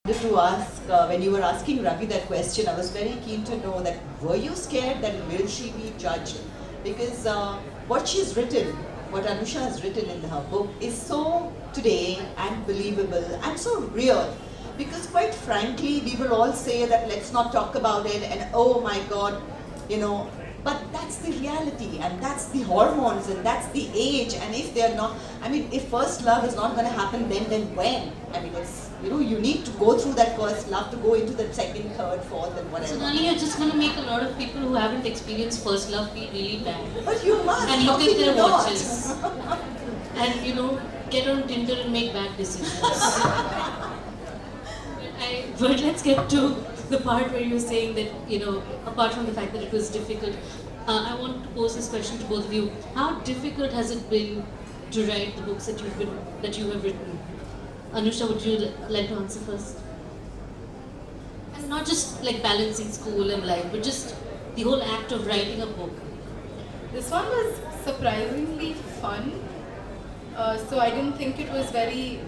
To ask, when you were asking Ravi that question, I was very keen to know that were you scared that will she be judged? Because what she's written, what Anusha has written in her book is so today and believable and so real. Because quite frankly, we will all say that let's not talk about it and oh my God, you know, but that's the reality and that's the hormones and that's the age, and if they're not, I mean, if first love is not going to happen then when? I mean, it's, you need to go through that first love to go into the second, third, fourth and whatever. Sonali, you're just going to make a lot of people who haven't experienced first love feel really bad. But you must. And look at their watches. And get on Tinder and make bad decisions. But let's get to the part where you're saying that, apart from the fact that it was difficult, I want to pose this question to both of you. How difficult has it been to write the books that you have written? Anusha, would you like to answer first? And not just like balancing school and life, but just the whole act of writing a book. This one was surprisingly fun. So I didn't think it was very,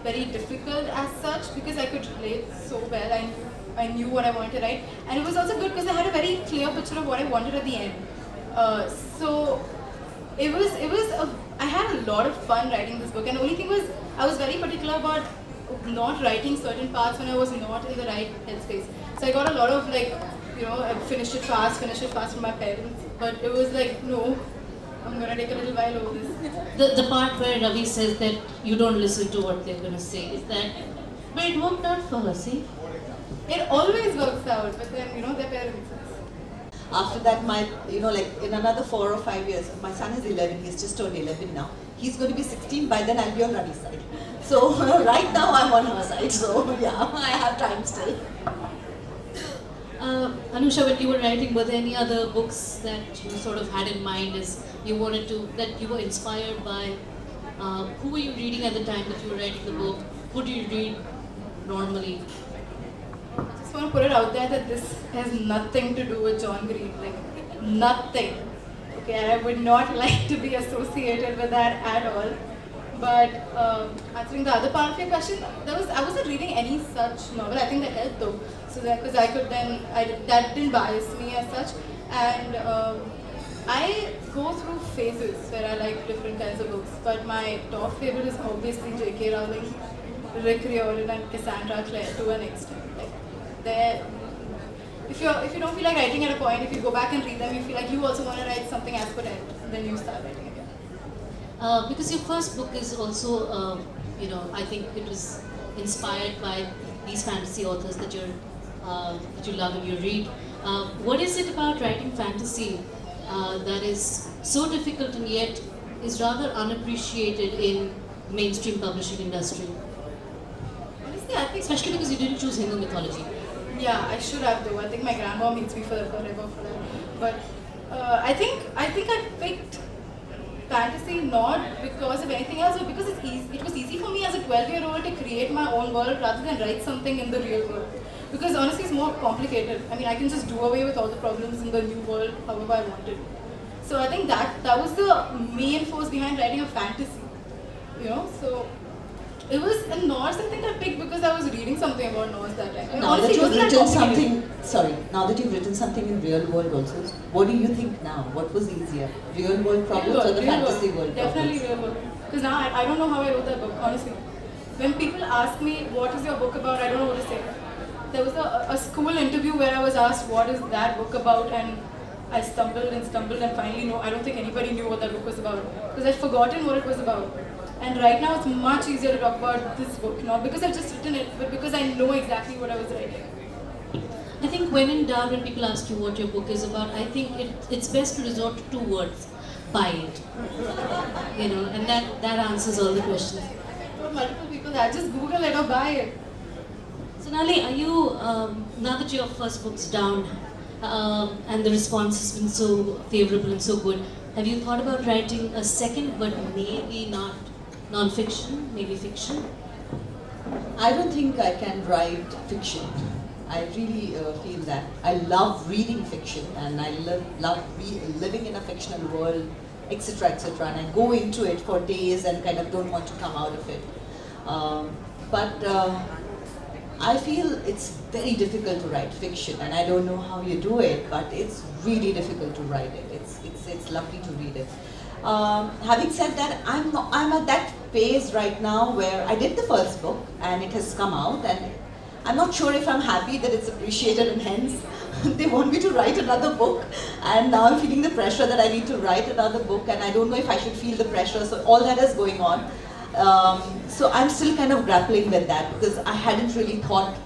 very difficult as such because I could relate so well. I knew what I wanted to write, and it was also good because I had a very clear picture of what I wanted at the end. So I had a lot of fun writing this book, and the only thing was I was very particular about not writing certain parts when I was not in the right headspace. So I got a lot of I finish it fast from my parents, but it was like, no, I'm gonna take a little while over this. The part where Ravi says that you don't listen to what they're gonna say, is that, but it worked out for her, see? It always works out, but then, their parents. After that, like in another 4 or 5 years, my son is 11, he's just turned 11 now. He's going to be 16, by then I'll be on Ravi's side. So right now I'm on her side, so yeah, I have time still. Anusha, when you were writing, were there any other books that you sort of had in mind as you wanted to, that you were inspired by? Who were you reading at the time that you were writing the book? Who do you read normally? I just want to put it out there that this has nothing to do with John Green, like nothing. Okay, I would not like to be associated with that at all. But answering the other part of your question, I wasn't reading any such novel. I think that helped though, so that because that didn't bias me as such, and I go through phases where I like different kinds of books. But my top favorite is obviously J.K. Rowling, Rick Riordan, and Cassandra Clare to an extent. If you don't feel like writing at a point, if you go back and read them, you feel like you also want to write something as per it, then you start writing again. Because your first book is also, I think it was inspired by these fantasy authors that you love and you read. What is it about writing fantasy that is so difficult and yet is rather unappreciated in mainstream publishing industry? Honestly, I think, especially because you didn't choose Hindu mythology. Yeah, I should have though. I think my grandma meets me forever for that. But I think I picked fantasy not because of anything else, but because it was easy for me as a 12-year-old to create my own world rather than write something in the real world. Because honestly, it's more complicated. I mean, I can just do away with all the problems in the new world however I wanted. So I think that was the main force behind writing a fantasy. So it was a Norse. I think I picked because I was reading something about Norse that time. Now that you've written something, now that you've written something in real world also, what do you think now? What was easier, real world problems or the fantasy world problems? Definitely real world. Because now I don't know how I wrote that book, honestly. When people ask me, what is your book about, I don't know what to say. There was a school interview where I was asked, what is that book about? And I stumbled and finally, I don't think anybody knew what that book was about. Because I'd forgotten what it was about. And right now it's much easier to talk about this book, not because I've just written it, but because I know exactly what I was writing. I think when in doubt, when people ask you what your book is about, I think it's best to resort to 2 words: buy it. And that answers all the questions. For multiple people, I just Google it or buy it. Sonali, are you, now that your first book's down and the response has been so favorable and so good, have you thought about writing a second, but maybe not non-fiction, maybe fiction? I don't think I can write fiction. I really feel that. I love reading fiction and I love living in a fictional world, etc., etc. And I go into it for days and kind of don't want to come out of it. But I feel it's very difficult to write fiction, and I don't know how you do it, but it's really difficult to write it. It's lovely to read it. Having said that, I'm at that phase right now where I did the first book and it has come out, and I'm not sure if I'm happy that it's appreciated, and hence they want me to write another book, and now I'm feeling the pressure that I need to write another book, and I don't know if I should feel the pressure, so all that is going on. So I'm still kind of grappling with that, because I hadn't really thought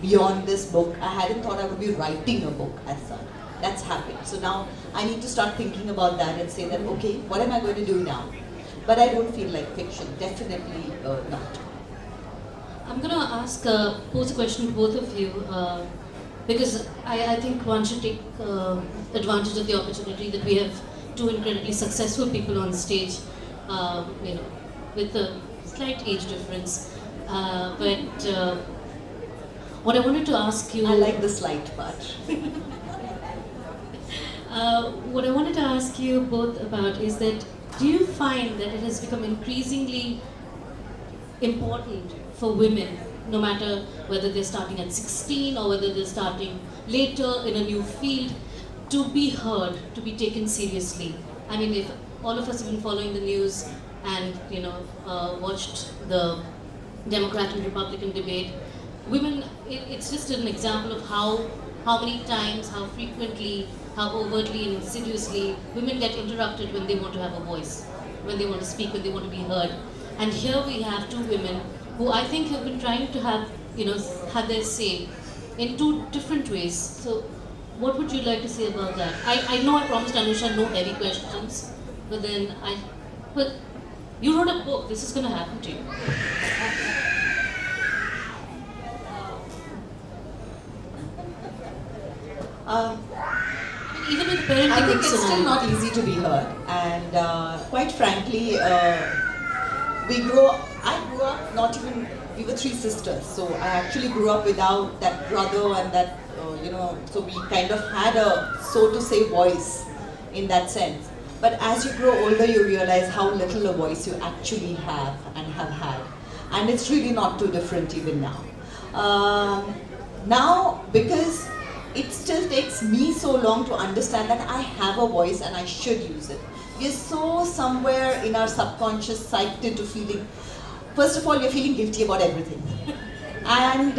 beyond this book. I hadn't thought I would be writing a book as such. That's happened. So now I need to start thinking about that and say that, okay, what am I going to do now? But I don't feel like fiction, definitely not. I'm going to pose a question to both of you, because I think one should take advantage of the opportunity that we have two incredibly successful people on stage, with a slight age difference. But what I wanted to ask you... I like the slight part. What I wanted to ask you both about is that, do you find that it has become increasingly important for women, no matter whether they're starting at 16 or whether they're starting later in a new field, to be heard, to be taken seriously? I mean, if all of us have been following the news and watched the Democrat and Republican debate, women, it's just an example of how many times, how frequently, how overtly and insidiously women get interrupted when they want to have a voice, when they want to speak, when they want to be heard. And here we have two women who I think have been trying to have their say in two different ways. So what would you like to say about that? I know I promised Anusha no heavy questions, but you wrote a book, this is going to happen to you. Even with parenting, I think it's still not easy to be heard, and quite frankly, I grew up not even, we were three sisters, so I actually grew up without that brother and that, so we kind of had a, so to say, voice in that sense. But as you grow older, you realize how little a voice you actually have and have had, and it's really not too different even now. Now, because it still takes me so long to understand that I have a voice and I should use it. We are so somewhere in our subconscious psyched into feeling, first of all, you're feeling guilty about everything. And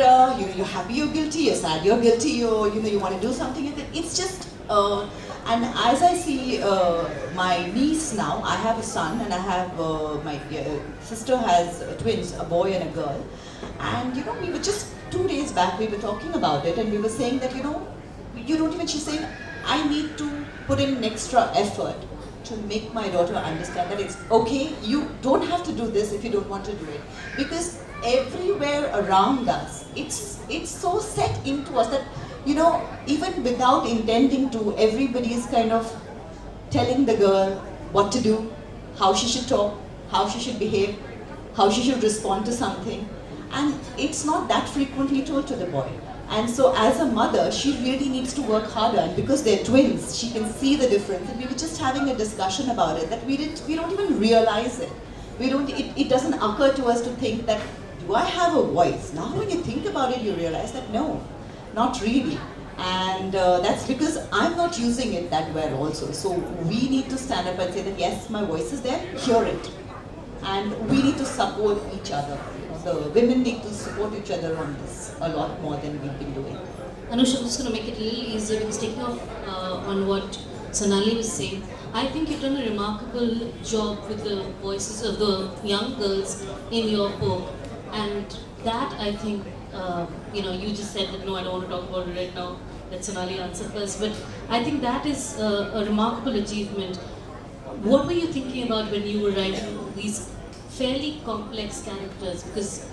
you're happy you're guilty, you're sad you're guilty, you want to do something with it. It's just, and as I see my niece now, I have a son and I have, my sister has twins, a boy and a girl. And we were just 2 days back, we were talking about it, and we were saying that, you don't even, she's saying, I need to put in an extra effort to make my daughter understand that it's okay, you don't have to do this if you don't want to do it. Because everywhere around us, it's so set into us that, even without intending to, everybody is kind of telling the girl what to do, how she should talk, how she should behave, how she should respond to something. And it's not that frequently told to the boy. And so as a mother, she really needs to work harder. And because they're twins, she can see the difference. And we were just having a discussion about it, that we don't even realize it. It doesn't occur to us to think that, do I have a voice? Now when you think about it, you realize that no, not really. And that's because I'm not using it that well also. So we need to stand up and say that yes, my voice is there, hear it. And we need to support each other. The women need to support each other on this a lot more than we've been doing. Anusha, I'm just going to make it a little easier, because taking off on what Sonali was saying, I think you've done a remarkable job with the voices of the young girls in your book. And that, I think, you just said that no, I don't want to talk about it right now, let Sonali answer first. But I think that is a remarkable achievement. What were you thinking about when you were writing these fairly complex characters? Because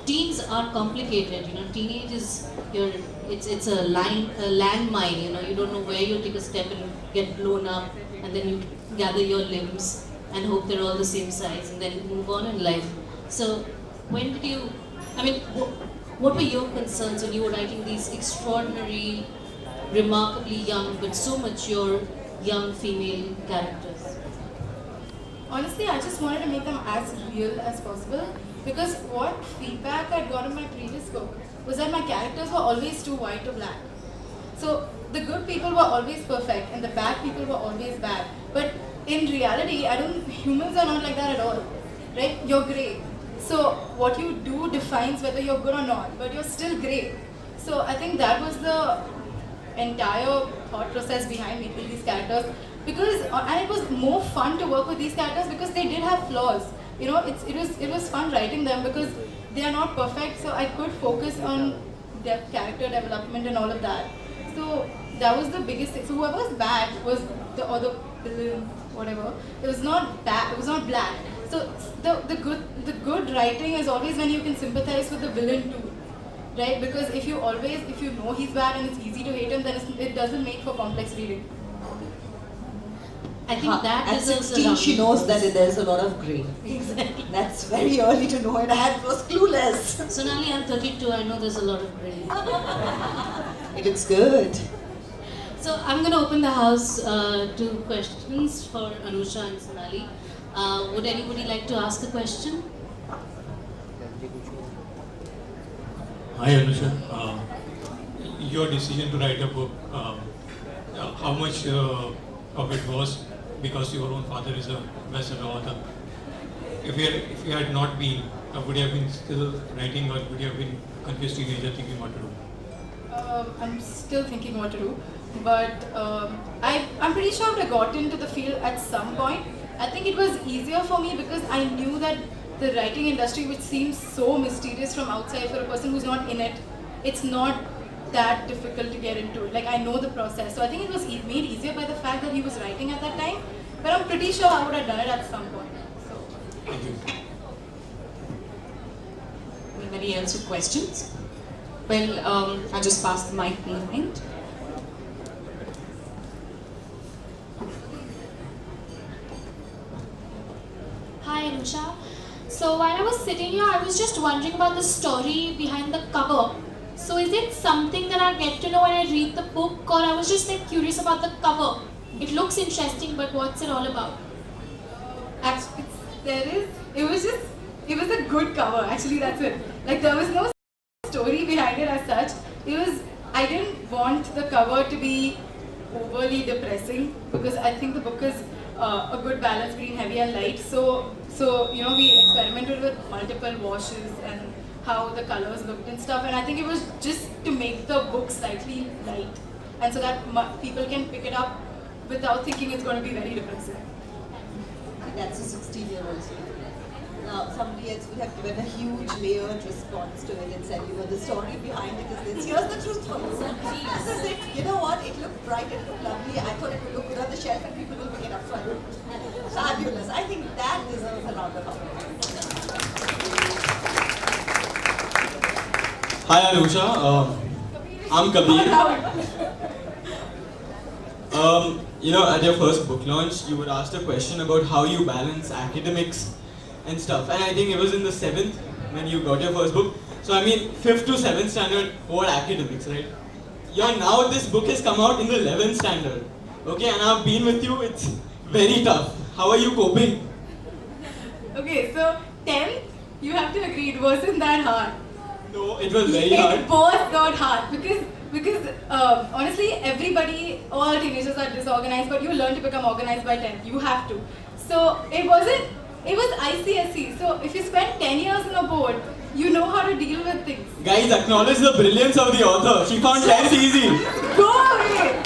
teens are complicated, teenage is it's a landmine, you don't know where you take a step and get blown up, and then you gather your limbs and hope they're all the same size and then move on in life. So when did you, what were your concerns when you were writing these extraordinary, remarkably young but so mature young female characters? Honestly, I just wanted to make them as real as possible, because what feedback I'd got on my previous book was that my characters were always too white or black. So the good people were always perfect and the bad people were always bad. But in reality, humans are not like that at all, right? You're grey. So what you do defines whether you're good or not, but you're still grey. So I think that was the entire thought process behind making these characters, because and it was more fun to work with these characters because they did have flaws. You know, it was fun writing them because they are not perfect. So I could focus on their character development and all of that. So that was the biggest thing. So whoever was bad was the villain, whatever. It was not bad. It was not black. So the good writing is always when you can sympathize with the villain too, right? Because if you know he's bad and it's easy to hate him, then it doesn't make for complex reading. I think that at deserves 16 a round she of knows applause. that there's a lot of grey. Exactly. That's very early to know, and I was clueless. Sonali, I'm 32. I know there's a lot of grey. It looks good. So I'm going to open the house to questions for Anusha and Sonali. Would anybody like to ask a question? Hi Anusha, your decision to write a book, how much of it was because your own father is a best-selling author? If you had not been, would you have been still writing, or would you have been confused teenager thinking what to do? I'm still thinking what to do, but I'm pretty sure I would have got into the field at some point. I think it was easier for me because I knew that the writing industry, which seems so mysterious from outside for a person who's not in it, it's not that difficult to get into it. Like, I know the process. So I think it was made easier by the fact that he was writing at that time, but I'm pretty sure I would have done it at some point. So. Thank you. Anybody else with questions? Well, I'll just pass the mic behind. Hi Anusha. So while I was sitting here, I was just wondering about the story behind the cover. So is it something that I get to know when I read the book, or I was just like curious about the cover? It looks interesting, but what's it all about? Actually, it was a good cover. Actually, that's it. Like, there was no story behind it as such. I didn't want the cover to be overly depressing because I think the book is a good balance between heavy and light. So we experimented with multiple washes and how the colors looked and stuff. And I think it was just to make the book slightly light, and so that people can pick it up without thinking it's going to be very depressing. That's a 16-year-old. Now, somebody else would have given a huge layered response to it and said, the story behind it is this. Here's the truth for you. This is it. You know what? It looked bright, it looked lovely. I thought it would look good on the shelf and people will pick it up for you. Fabulous. I think that deserves a round of applause. Hi Anusha, I'm Kabir. At your first book launch, you were asked a question about how you balance academics and stuff. And I think it was in the 7th when you got your first book. So I mean, 5th to 7th standard were academics, right? Now this book has come out in the 11th standard. Okay, and I've been with you, it's very tough. How are you coping? Okay, so 10th, you have to agree, it wasn't that hard. No, it was very hard. It was not hard because honestly, all teenagers are disorganized, but you learn to become organized by 10th. You have to. So it was ICSE. So if you spend 10 years on a board, you know how to deal with things. Guys, acknowledge the brilliance of the author. She found 10th easy. Go away!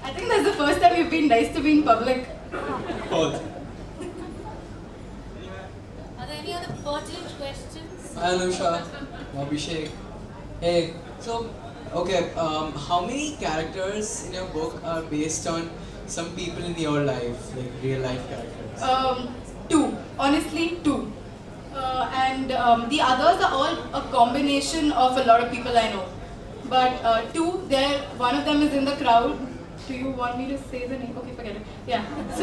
I think that's the first time you've been nice to me in public. False. Are there any other pertinent questions? Hi Anusha, Abhishek. Hey, so, okay, how many characters in your book are based on some people in your life, like real life characters? 2. Honestly, 2. And the others are all a combination of a lot of people I know. But 2, one of them is in the crowd. Do you want me to say the name? Okay, forget it. Yeah. So,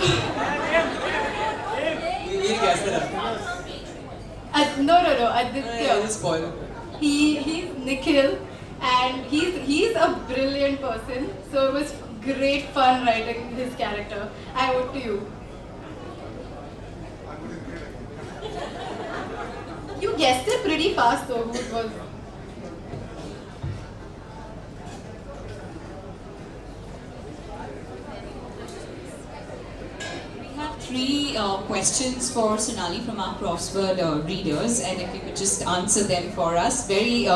You need to guess it up. no. Aditya. Just spoil it. He's Nikhil, and he's a brilliant person. So it was great fun writing his character. I owe it to you. You guessed it pretty fast though, who it was. We have three questions for Sonali from our crossword readers, and if you could just answer them for us. Very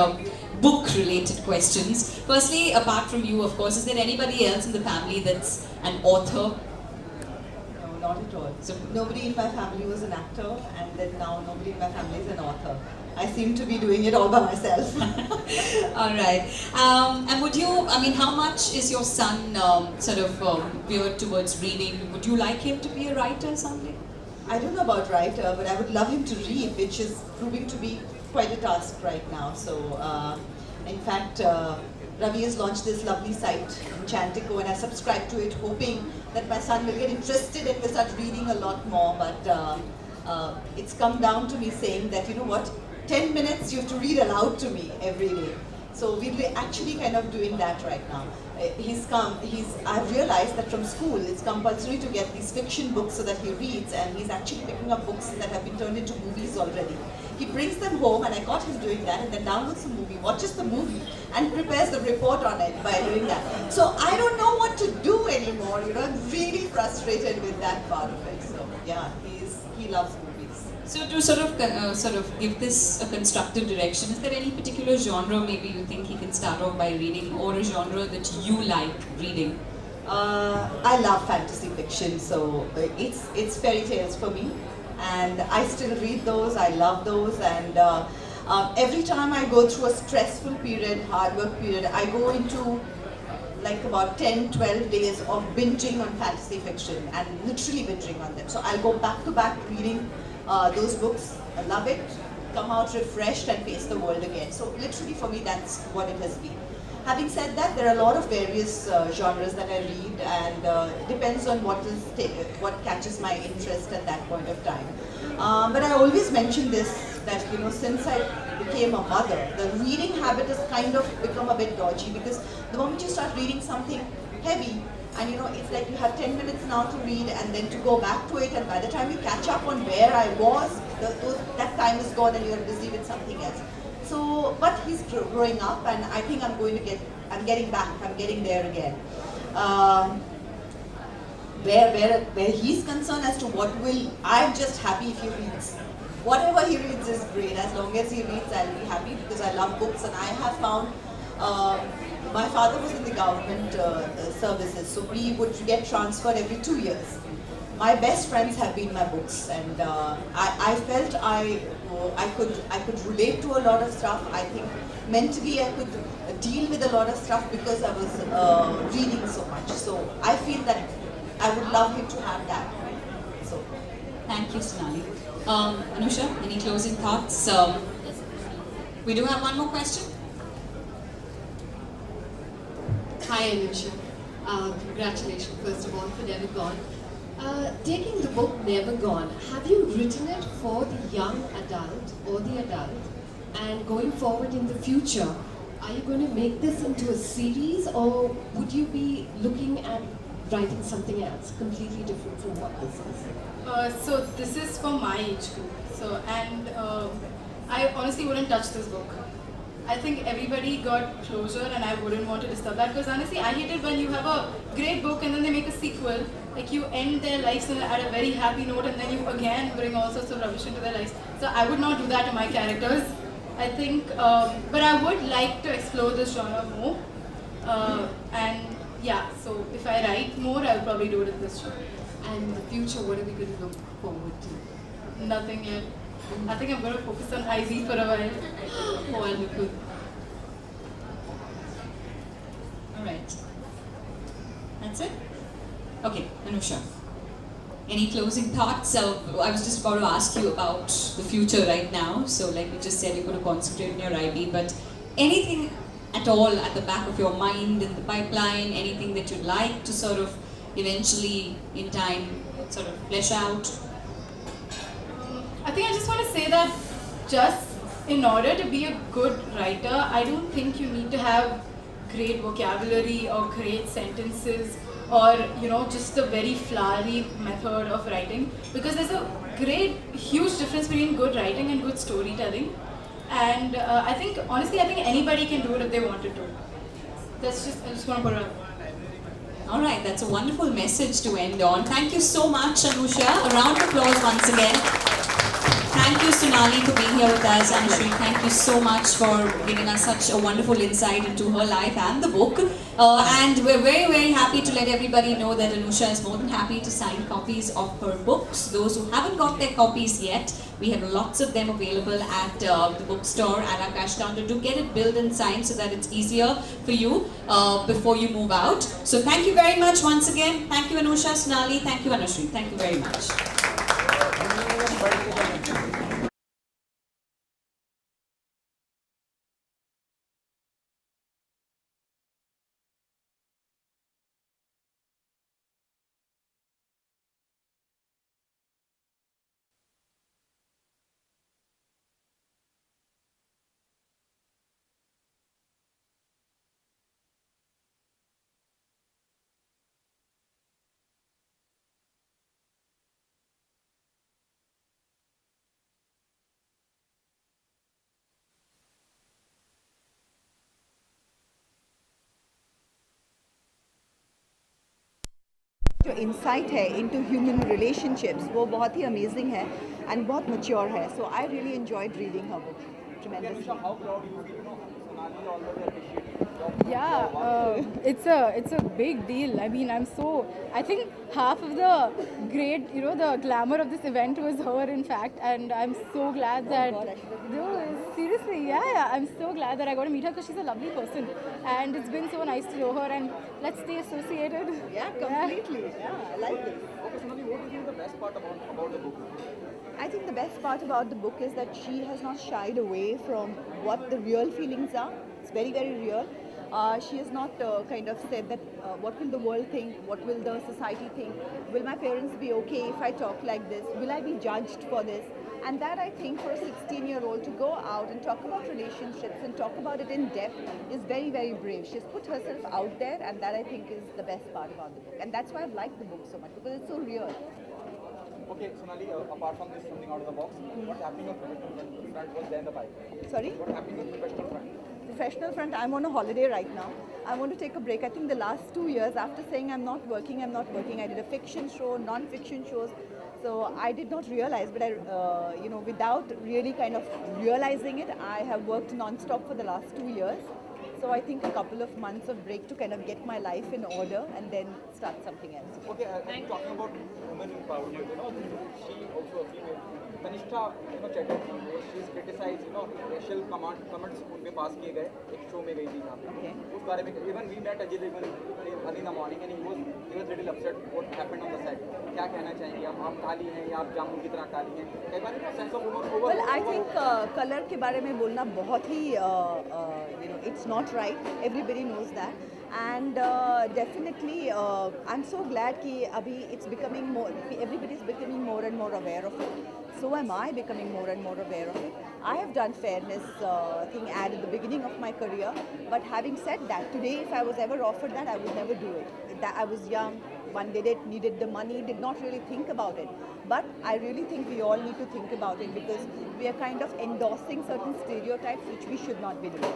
book-related questions. Firstly, apart from you, of course, is there anybody else in the family that's an author? No, not at all. So nobody in my family was an actor, and then now nobody in my family is an author. I seem to be doing it all by myself. All right. And would you, I mean, how much is your son veered towards reading? Would you like him to be a writer someday? I don't know about writer, but I would love him to read, which is proving to be quite a task right now. So, in fact, Ravi has launched this lovely site, Enchantico, and I subscribed to it, hoping that my son will get interested and will start reading a lot more. But it's come down to me saying that, you know what, 10 minutes you have to read aloud to me every day. So we're actually kind of doing that right now. I've realized that from school it's compulsory to get these fiction books so that he reads, and he's actually picking up books that have been turned into movies already. He brings them home, and I caught him doing that, and then downloads the movie, watches the movie, and prepares the report on it by doing that. So I don't know what to do anymore, you know, I'm really frustrated with that part of it. So yeah, he loves movies. So to sort of give this a constructive direction, is there any particular genre maybe you think he can start off by reading, or a genre that you like reading? I love fantasy fiction, so it's fairy tales for me, and I still read those. I love those, and every time I go through a stressful period, hard work period, I go into like about 10-12 days of binging on fantasy fiction, and literally binging on them. So I'll go back to back reading those books. I love it, come out refreshed and face the world again. So literally for me that's what it has been. Having said that, there are a lot of various genres that I read, and it depends on what catches my interest at that point of time. But I always mention this, that you know, since I became a mother, the reading habit has kind of become a bit dodgy, because the moment you start reading something heavy, and you know, it's like you have 10 minutes now to read and then to go back to it, and by the time you catch up on where I was, that time is gone and you're busy with something else. So, but he's growing up, and I think I'm getting back, I'm getting there again. Where he's concerned as to I'm just happy if he reads. Whatever he reads is great. As long as he reads, I'll be happy, because I love books, and I have found, my father was in the government services, so we would get transferred every 2 years. My best friends have been my books, and I felt I could relate to a lot of stuff. I think mentally I could deal with a lot of stuff because I was reading so much. So I feel that I would love him to have that. So thank you, Sonali. Anusha, any closing thoughts? We do have one more question. Hi Anusha. Congratulations first of all for Never Gone. Taking the book Never Gone, have you written it for the young adult or the adult? And going forward in the future, are you going to make this into a series, or would you be looking at writing something else completely different from what this is? So this is for my age group. So I honestly wouldn't touch this book. I think everybody got closure, and I wouldn't want to disturb that, because honestly I hate it when you have a great book and then they make a sequel, like you end their lives at a very happy note, and then you again bring all sorts of rubbish into their lives. So I would not do that to my characters. I think, but I would like to explore this genre more, and yeah, so if I write more, I'll probably do it in this genre. And in the future, what are we going to look forward to? Nothing yet. I think I'm going to focus on IZ for a while. Wonderful. All right. That's it? Okay, Anusha. Any closing thoughts? I was just about to ask you about the future right now. So like you just said, you're going to concentrate on your IB, but anything at all at the back of your mind, in the pipeline, anything that you'd like to sort of eventually in time sort of flesh out? I think I just want to say that just in order to be a good writer, I don't think you need to have great vocabulary or great sentences or just a very flowery method of writing, because there's a great huge difference between good writing and good storytelling. And I think anybody can do it if they wanted to. I just want to put it up. All right, that's a wonderful message to end on. Thank you so much, Anusha. A round of applause once again. Thank you, Sonali, for being here with us. Anusha, thank you so much for giving us such a wonderful insight into her life and the book. And we're very, very happy to let everybody know that Anusha is more than happy to sign copies of her books. Those who haven't got their copies yet, we have lots of them available at the bookstore and our cash counter. Do get it billed and signed so that it's easier for you before you move out. So thank you very much once again. Thank you, Anusha, Sonali. Thank you, Anushree. Thank you very much. जो insight है into human relationships वो बहुत ही amazing है and बहुत mature है. So I really enjoyed reading हर book tremendously. Yeah, it's a big deal. I mean, I think half of the great, the glamour of this event was her, in fact, and I'm so glad that, seriously, yeah, I'm so glad that I got to meet her because she's a lovely person, and it's been so nice to know her, and let's stay associated. Yeah, completely. Yeah, I like it. Okay, Sonali, what do you think the best part about the book? I think the best part about the book is that she has not shied away from what the real feelings are. It's very, very real. She has not kind of said that what will the world think, what will the society think, will my parents be okay if I talk like this, will I be judged for this? And that, I think, for a 16-year-old to go out and talk about relationships and talk about it in depth is very, very brave. She's put herself out there, and that, I think, is the best part about the book. And that's why I've liked the book so much, because it's so real. Okay, Sonali, apart from this something out of the box, what's happening on professional front was there in the pipe? Sorry? What's happening on professional front? Professional front, I'm on a holiday right now. I want to take a break. I think the last 2 years, after saying I'm not working, I did a fiction show, non-fiction shows. So I did not realize, but without really kind of realizing it, I have worked non-stop for the last 2 years. So I think a couple of months of break to kind of get my life in order and then start something else. Okay, talking about women empowerment, she also a female. Tanisha, Chatterjee, she's criticized, racial comments उनके पास किए गए, एक show में गई थी यहाँ पे. उस बारे में, even we met Ajit even early in the morning and he was little upset what happened on the set. क्या कहना चाहेंगे आप काली हैं या आप जामुन की तरह काली हैं? कई बार sense of humor. Well, I think color के बारे में बोलना बहुत ही it's not right. Everybody knows that. And definitely I'm so glad कि अभी it's becoming more, everybody is becoming more and more aware of it. So am I becoming more and more aware of it. I have done fairness thing ad at the beginning of my career, but having said that, today if I was ever offered that, I would never do it. I was young, one did it, needed the money, did not really think about it. But I really think we all need to think about it because we are kind of endorsing certain stereotypes which we should not be doing.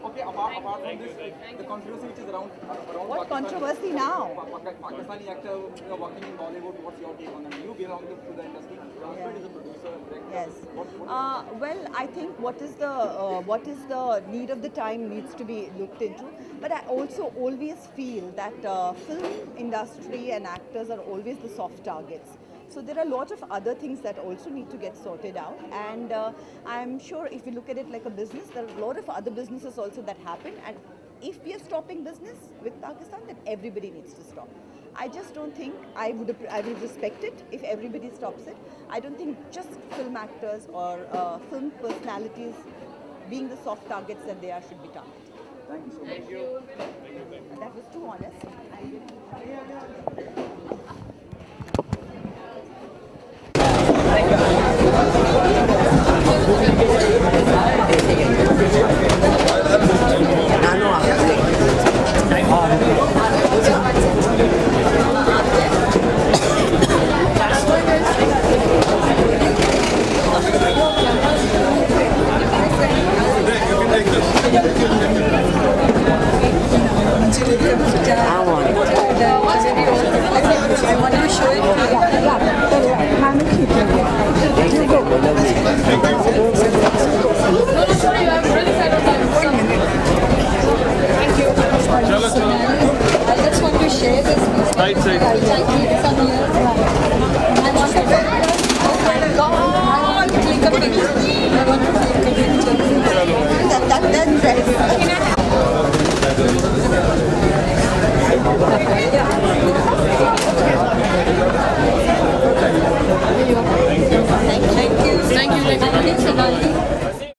Okay, apart from this, the controversy which is around what controversy now? Pakistani actor, working in Bollywood, what's your take on that? You belong to the industry. Your husband is a producer, director. Yes. Well, I think what is the need of the time needs to be looked into. But I also always feel that film industry and actors are always the soft targets. So there are a lot of other things that also need to get sorted out, and I'm sure if you look at it like a business, there are a lot of other businesses also that happen, and if we are stopping business with Pakistan, then everybody needs to stop. I just don't think I would respect it if everybody stops it. I don't think just film actors or film personalities being the soft targets that they are should be targeted. Thank you so much. Thank you. That was too honest. Nano That dress.